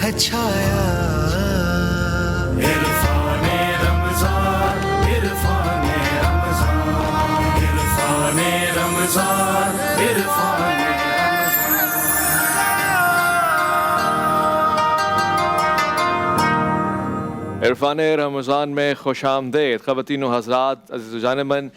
ہے چھایا. عرفان رمضان، عرفان رمضان، عرفان رمضان، عرفان. عرفان رمضان میں خوش آمدید خواتین و حضرات، عزیز و جانبن.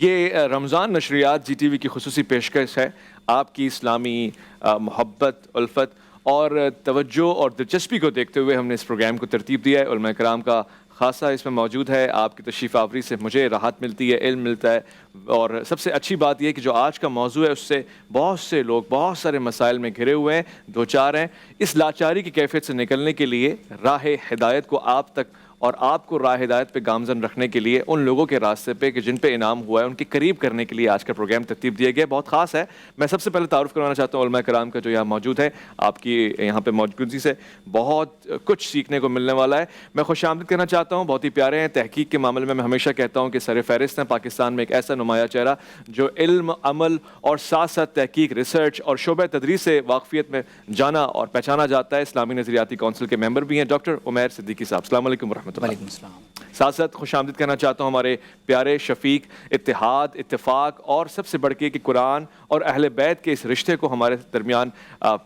یہ رمضان نشریات جی ٹی وی کی خصوصی پیشکش ہے. آپ کی اسلامی محبت، الفت اور توجہ اور دلچسپی کو دیکھتے ہوئے ہم نے اس پروگرام کو ترتیب دیا ہے. علماء کرام کا خاصہ اس میں موجود ہے. آپ کی تشریف آوری سے مجھے راحت ملتی ہے، علم ملتا ہے، اور سب سے اچھی بات یہ کہ جو آج کا موضوع ہے اس سے بہت سے لوگ بہت سارے مسائل میں گھرے ہوئے ہیں، دوچار ہیں. اس لاچاری کی کیفیت سے نکلنے کے لیے راہ ہدایت کو آپ تک اور آپ کو راہ ہدایت پہ گامزن رکھنے کے لیے ان لوگوں کے راستے پہ کہ جن پہ انعام ہوا ہے ان کے قریب کرنے کے لیے آج کا پروگرام ترتیب دیا گیا. بہت خاص ہے. میں سب سے پہلے تعارف کروانا چاہتا ہوں علماء کرام کا جو یہاں موجود ہے. آپ کی یہاں پہ موجودگی سے بہت کچھ سیکھنے کو ملنے والا ہے. میں خوش آمدید کرنا چاہتا ہوں. بہت ہی پیارے ہیں. تحقیق کے معاملے میں ہمیشہ کہتا ہوں کہ سر فہرست ہیں پاکستان میں ایک ایسا نمایاں چہرہ جو علم، عمل اور ساتھ ساتھ تحقیق، ریسرچ اور شعبہ تدریس سے واقفیت میں جانا اور پہچانا جاتا ہے. اسلامی نظریاتی کونسل کے ممبر بھی ہیں ڈاکٹر عمیر صدیقی صاحب. السلام علیکم ورحمۃ اللہ. وعلیکم السلام. ساتھ ساتھ خوش آمدید کرنا چاہتا ہوں ہمارے پیارے شفیق، اتحاد، اتفاق اور سب سے بڑھ کے کہ قرآن اور اہل بیت کے اس رشتے کو ہمارے درمیان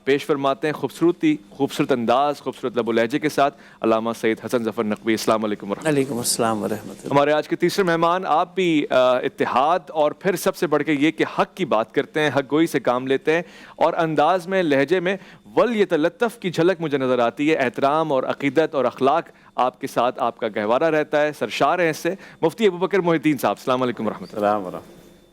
پیش فرماتے ہیں خوبصورت انداز، خوبصورت لب و لہجے کے ساتھ علامہ سید حسن ظفر نقوی. السلام علیکم ورحمۃ اللہ. وعلیکم السلام ورحمۃ اللہ. ہمارے آج کے تیسرے مہمان آپ بھی اتحاد اور پھر سب سے بڑھ کے یہ کہ حق کی بات کرتے ہیں، حق گوئی سے کام لیتے ہیں اور انداز میں، لہجے میں ولیتلطف کی جھلک مجھے نظر آتی ہے. احترام اور عقیدت اور اخلاق آپ کے ساتھ آپ کا گہوارہ رہتا ہے. سرشار ہیں اس سے مفتی ابوبکر محی الدین صاحب. السلام علیکم ورحمۃ اللہ.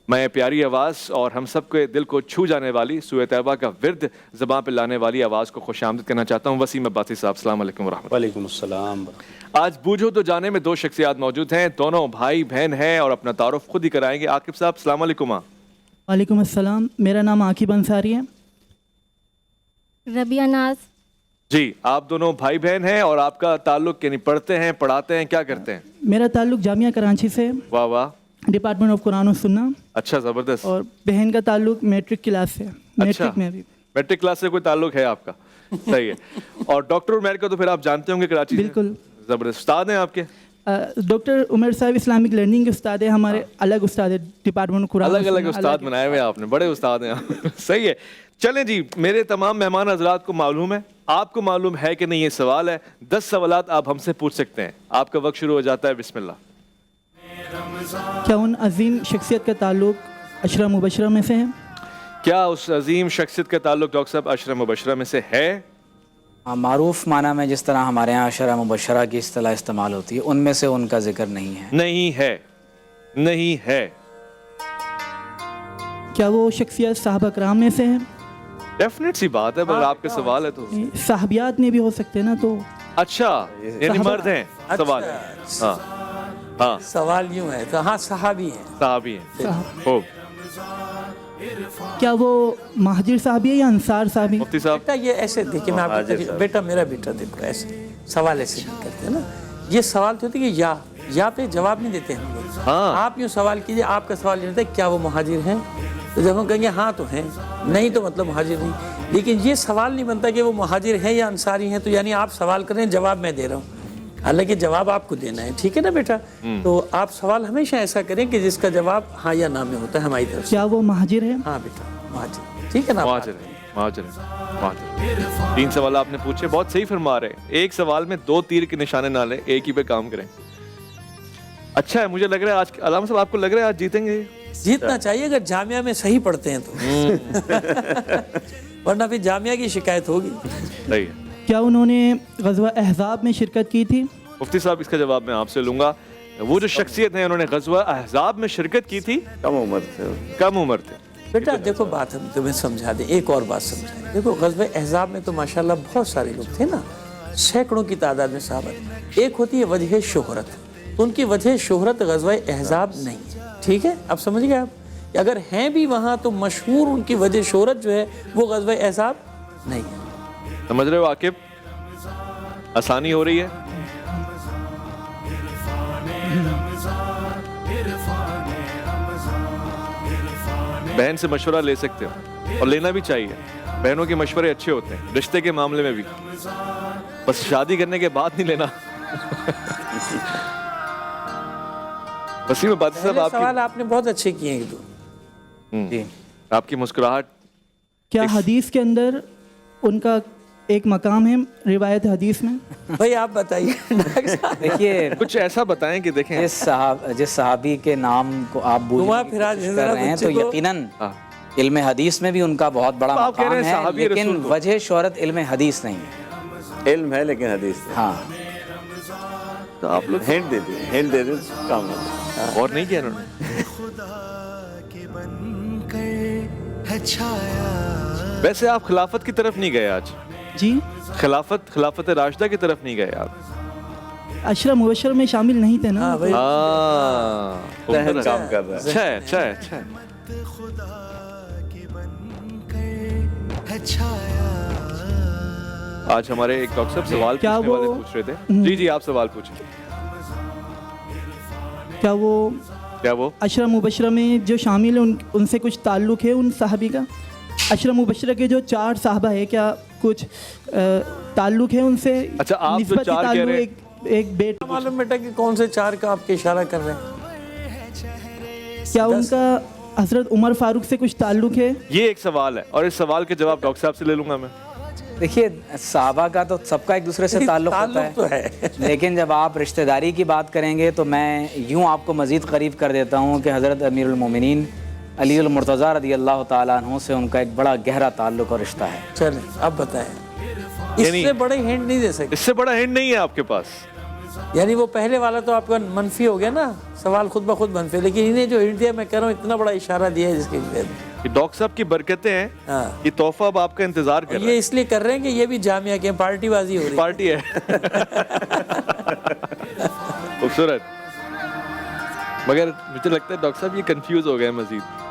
میں پیاری آواز اور ہم سب کے دل کو چھو جانے والی سوئے طیبہ کا ورد زباں پہ لانے والی آواز کو خوش آمدید کرنا چاہتا ہوں وسیم عباسی صاحب. السلام علیکم ورحمۃ اللہ. وعلیکم السلام. آج بوجھو تو جانے میں دو شخصیات موجود ہیں، دونوں بھائی بہن ہیں اور اپنا تعارف خود ہی کرائیں گے. عاقب صاحب السلام علیکم. وعلیکم السلام. میرا نام عاقب انصاری ہے. ربیہ ناز. جی، آپ دونوں بھائی بہن ہیں اور آپ کا تعلق یعنی پڑھتے ہیں، پڑھاتے ہیں، کیا کرتے ہیں؟ میرا تعلق جامعہ کراچی سے، واہ واہ، ڈپارٹمنٹ آف قرآن و سنہ. اچھا، زبردست. اور بہن کا تعلق میٹرک کلاس سے. میٹرک میں بھی. میٹرک کلاس سے کوئی تعلق ہے آپ کا؟ صحیح ہے. اور ڈاکٹر عمیر کو تو پھر آپ جانتے ہوں گے کراچی سے. بالکل. زبردست. استاد ہیں آپ کے؟ ڈاکٹر عمر صاحب اسلامک لرننگ کے استاد ہیں ہمارے. الگ استاد ہے ڈپارٹمنٹ قرآن. الگ الگ استاد بنائے ہوئے آپ نے، بڑے استاد ہیں. صحیح ہے. چلیں جی، میرے تمام مہمان حضرات کو معلوم ہے، آپ کو معلوم ہے کہ نہیں یہ سوال ہے. 10 سوالات آپ ہم سے پوچھ سکتے ہیں. آپ کا وقت شروع ہو جاتا ہے. بسم اللہ. کیا ان عظیم شخصیت کا تعلق عشرہ مبشرہ میں سے ہے؟ کیا اس عظیم شخصیت کا تعلق ڈاکٹر صاحب عشرہ مبشرہ میں سے ہے؟ معروف معنی میں جس طرح ہمارے یہاں عشرہ مبشرہ کی اصطلاح استعمال ہوتی ہے ان میں سے ان کا ذکر نہیں ہے. نہیں ہے. نہیں ہے. کیا وہ شخصیت صحابہ کرام میں سے ہے؟ ڈیفینیٹ سی بات ہے، اگر آپ کے سوال ہے تو صحابیات میں بھی ہو سکتے ہیں نا. تو اچھا، یعنی مرد ہیں. سوال ہے. ہاں ہاں، سوال یوں ہے تو ہاں صحابی ہیں. صحابی ہیں. خوب. کیا وہ مہاجر صحابی ہے یا انصار صحابی؟ مفتی صاحب بیٹا یہ ایسے دیکھیں، میں آپ کو بیٹا میرا بیٹا دیکھو ایسے سوال ایسے نہیں کرتے نا. یہ سوال تو ہوتی ہے کہ یا پہ جواب نہیں دیتے ہم لوگ. آپ یوں سوال کیجئے، آپ کا سوال یہ ہوتا ہے کیا وہ مہاجر ہیں، تو جب ہم کہیں گے ہاں تو ہیں، نہیں تو مطلب مہاجر نہیں. لیکن یہ سوال نہیں بنتا کہ وہ مہاجر ہیں یا انصاری ہیں. تو یعنی آپ سوال کریں، جواب میں دے رہا ہوں، حالانکہ جواب آپ کو دینا ہے. ٹھیک ہے نا بیٹا؟ تو آپ سوال ہمیشہ ایسا کریں کہ جس کا جواب ہاں یا نہ میں ہوتا ہے ہماری طرف سے. کیا وہ مہاجر ہے؟ ہاں بیٹا مہاجر. ٹھیک ہے نا؟ مہاجر. 3 سوال آپ نے پوچھے، بہت صحیح فرما رہے. ایک سوال میں 2 تیر کے نشانے نہ لیں، ایک ہی پہ کام کریں. اچھا ہے، مجھے لگ رہا ہے آج علامہ صاحب آپ کو لگ رہا ہے آج جیتیں گے؟ جیتنا چاہیے اگر جامعہ میں صحیح پڑھتے ہیں تو، ورنہ پھر جامعہ کی شکایت ہوگی. صحیح ہے. کیا انہوں نے غزوہ احزاب میں شرکت کی تھی؟ مفتی صاحب اس کا جواب میں آپ سے لوں گا. وہ جو شخصیت ہیں انہوں نے غزوہ احزاب میں شرکت کی تھی. کم عمر تھے. بیٹا دیکھو بات ہم تمہیں سمجھا دیں، ایک اور بات سمجھائیں. دیکھو غزوہ احزاب میں تو ماشاءاللہ بہت سارے لوگ تھے نا، سینکڑوں کی تعداد میں صحابہ تھے. ایک ہوتی ہے وجہ شہرت، تو ان کی وجہ شہرت غزوہ احزاب نہیں. ٹھیک ہے، اب سمجھ گئے آپ؟ اگر ہیں بھی وہاں تو مشہور ان کی وجہ شہرت جو ہے وہ غزوہ احزاب نہیں ہے. سمجھ رہے ہو عاقب؟ آسانی ہو رہی ہے. بہن سے مشورہ لے سکتے ہو اور لینا بھی چاہیے. بہنوں کے مشورے اچھے ہوتے ہیں رشتے کے معاملے میں بھی. بس شادی کرنے کے بعد نہیں لینا. وسیم عبادی صاحب پہلے سوال آپ نے بہت اچھے کیے ہیں. جی آپ کی مسکراہٹ کیا حدیث کے اندر ان کا ایک مقام ہے روایت حدیث میں؟ بھائی آپ بتائیے. دیکھیے کچھ ایسا بتائیں کہ دیکھیں جس صحابی کے نام کو آپ گھما بولنے پھرا کی کوشش کر رہے ہیں تو بچے کو. یقیناً علم حدیث میں بھی ان کا بہت بڑا آپ کہہ رہے مقام ہیں ہے، صحابی لیکن رسول کو. وجہ شہرت علم حدیث نہیں ہے. علم ہے لیکن حدیث نہیں. ہاں تو آپ لوگ ہینٹ دے دیں کام ہوتا ہے. غور نہیں کیا انہوں نے. کے بن کر ہے چھایا. ویسے آپ خلافت کی طرف نہیں گئے آج. جی خلافت راشدہ کی طرف نہیں گئے آپ. عشرہ مبشر میں شامل نہیں تھے نا. ہاں بھائی ذہن کام کر رہا ہے. اچھا ہے اچھا ہے اچھا ہے. خدا کے بن کر ہے چھایا. آج ہمارے ایک ڈاکٹر صاحب سوال کیا پوچھنے والے وہ- پوچھ رہے تھے. جی آپ سوال پوچھیں. کیا وہ عشرہ مبشرہ میں جو شامل ہیں ان سے کچھ تعلق ہے ان صحابی کا؟ عشرہ مبشرہ کے جو 4 صحابہ ہے کیا کچھ تعلق ہے ان سے؟ اچھا، آپ جو نسبتی 4 کہہ تعلق رہے ہیں. ایک بیٹ معلوم بیٹا کہ کون سے 4 کا آپ کے اشارہ کر رہے ہیں. کیا ان کا حضرت عمر فاروق سے کچھ تعلق ہے؟ یہ ایک سوال ہے اور اس سوال کے جواب ڈاکٹر صاحب سے لے لوں گا میں. دیکھیے صحابہ کا تو سب کا ایک دوسرے سے تعلق ہوتا تو ہے، ہے. لیکن جب آپ رشتہ داری کی بات کریں گے تو میں یوں آپ کو مزید قریب کر دیتا ہوں کہ حضرت امیر المومنین علی المرتضیٰ رضی اللہ تعالیٰ عنہ سے ان کا ایک بڑا گہرا تعلق اور رشتہ ہے. چلیں اب بتائیں. اس سے بڑے ہینٹ نہیں دے سکتے. اس سے بڑا ہینڈ نہیں ہے آپ کے پاس. یعنی وہ پہلے والا تو آپ کا منفی ہو گیا نا، سوال خود بخود منفی. لیکن انہیں جو ہنٹ دیا میں کہہ رہا ہوں اتنا بڑا اشارہ دیا ہے جس کے لیے یہ ڈاکٹر صاحب کی برکتیں ہیں. ہاں. یہ تحفہ اب آپ کا انتظار کر رہا یہ ہے. اس لیے کر رہے ہیں کہ یہ بھی جامعہ کے پارٹی بازی ہو رہی ہے. پارٹی ہے. خوبصورت. مگر مجھے لگتا ہے ڈاکٹر صاحب یہ کنفیوز ہو گئے مزید.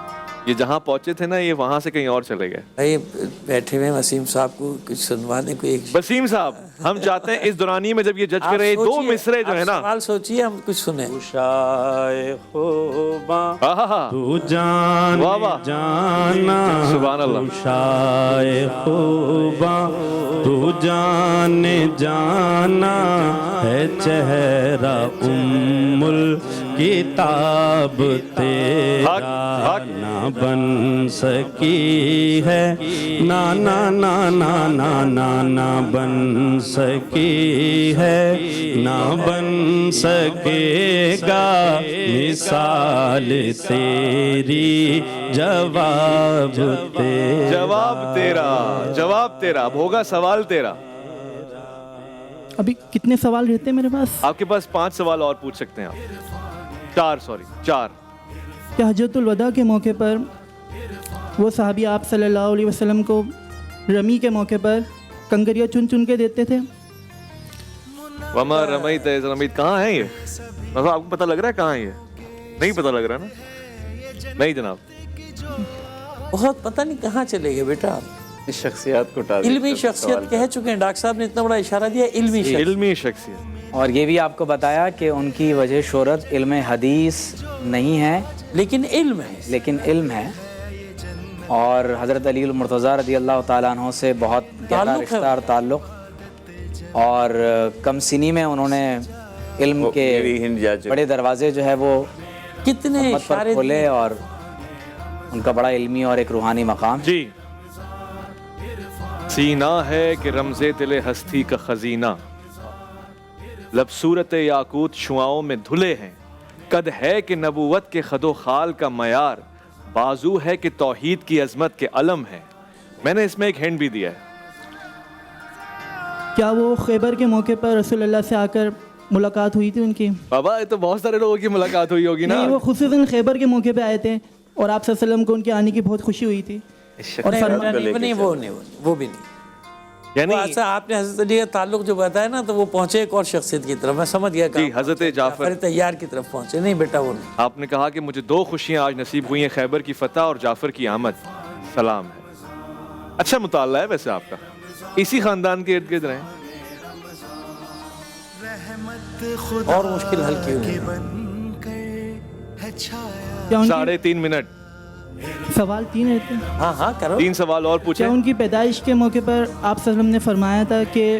یہ جہاں پہنچے تھے نا یہ وہاں سے کہیں اور چلے گئے. بھائی بیٹھے ہوئے وسیم صاحب کو کچھ سنوانے کو. ایک وسیم صاحب ہم چاہتے ہیں اس دورانی میں جب یہ جج کرے 2 مصرے جو ہے نا. سوال سوچیے ہم کچھ سنیں. شائے خوباں آہا تو جان واہ واہ جانا سبحان اللہ. شائے خوباں تو جان جانا ہے چہرہ ام الکتاب تیرا نہ بن سکی ہے نا نا نا نا نا نا نہ بن سکی ہے نہ بن سکے گا مثال تیری جواب تیرا. جواب تیرا اب ہوگا سوال تیرا. ابھی کتنے سوال رہتے ہیں میرے پاس؟ آپ کے پاس 5 سوال اور پوچھ سکتے ہیں آپ. 4 کہ حجۃ الوداع کے موقع پر وہ صحابی آپ صلی اللہ علیہ وسلم کو رمی کے موقع پر کنکریاں چن چن کے دیتے تھے. وما رمیت اذ رمیت. کہاں ہے یہ؟ مطلب آپ کو پتہ لگ رہا ہے کہاں ہے یہ؟ نہیں پتہ لگ رہا نا. نہیں جناب. بہت پتہ نہیں کہاں چلے گئے بیٹا. اس شخصیات کو ٹال علمی شخصیت کہہ چکے ہیں ڈاکٹر صاحب نے اتنا بڑا اشارہ دیا. علمی شخصیت. اور یہ بھی آپ کو بتایا کہ ان کی وجہ شہرت علم حدیث نہیں ہے لیکن علم ہے. لیکن علم ہے. اور حضرت علی المرتضیٰ رضی اللہ تعالیٰ عنہ سے بہت گہرا رشتہ اور تعلق. اور کم سنی میں انہوں نے علم کے بڑے دروازے جو ہے وہ کتنے امت پر اشارے کھولے اور ان کا بڑا علمی اور ایک روحانی مقام. جی. سینہ ہے کہ رمز دل ہستی کا خزینہ لب صورت یاقوت شعاؤں میں دھلے ہیں. قد ہے کہ نبوت کے خد و خال کا معیار بازو ہے کہ توحید کی عظمت کے علم ہے. میں نے اس میں ایک ہینڈ بھی دیا ہے. کیا وہ خیبر کے موقع پر رسول اللہ سے آ کر ملاقات ہوئی تھی ان کی؟ بابا یہ تو بہت سارے لوگوں کی ملاقات ہوئی ہوگی نا. نہیں، وہ خصوصاً خیبر کے موقع پہ آئے تھے اور آپ صلی اللہ علیہ وسلم کو ان کے آنے کی بہت خوشی ہوئی تھی. اور وہ بھی نہیں. یعنی ایسا آپ نے حضرت علی کا تعلق جو بتایا نا تو وہ پہنچے ایک اور شخصیت کی طرف. میں سمجھ گیا جی حضرت جعفر تیار کی طرف پہنچے. نہیں بیٹا وہ نہیں. آپ نے کہا کہ مجھے 2 خوشیاں آج نصیب ہوئی ہیں، خیبر کی فتح اور جعفر کی آمد. سلام ہے. اچھا مطالعہ ہے ویسے آپ کا. اسی خاندان کے ارد گرد رہے. اور مشکل حل کی ہوئی. کیا ان کی 3.5 منٹ. سوال 3 رہتے ہیں؟ ہاں کرو. 3 سوال اور پوچھیں. کیا ان کی پیدائش کے موقع پر آپ صلی اللہ علیہ وسلم نے فرمایا تھا کہ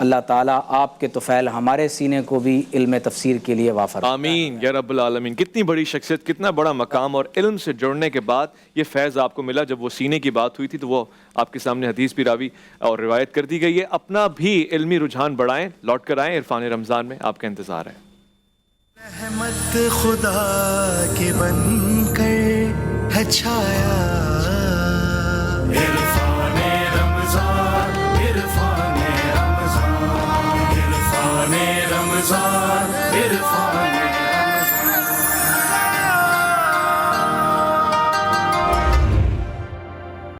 اللہ تعالیٰ آپ کے طفیل ہمارے سینے کو بھی علم تفسیر کے لیے وافر آمین یا رب العالمین. کتنی بڑی شخصیت, کتنا بڑا مقام, اور علم سے جڑنے کے بعد یہ فیض آپ کو ملا. جب وہ سینے کی بات ہوئی تھی تو وہ آپ کے سامنے حدیث بھی راوی اور روایت کر دی گئی ہے. اپنا بھی علمی رجحان بڑھائیں, لوٹ کر آئیں. عرفان رمضان میں آپ کا انتظار ہے. رحمت خدا کے بن کر ہے چھایا. عرفان رمضان, عرفان رمضان, عرفان رمضان, عرفان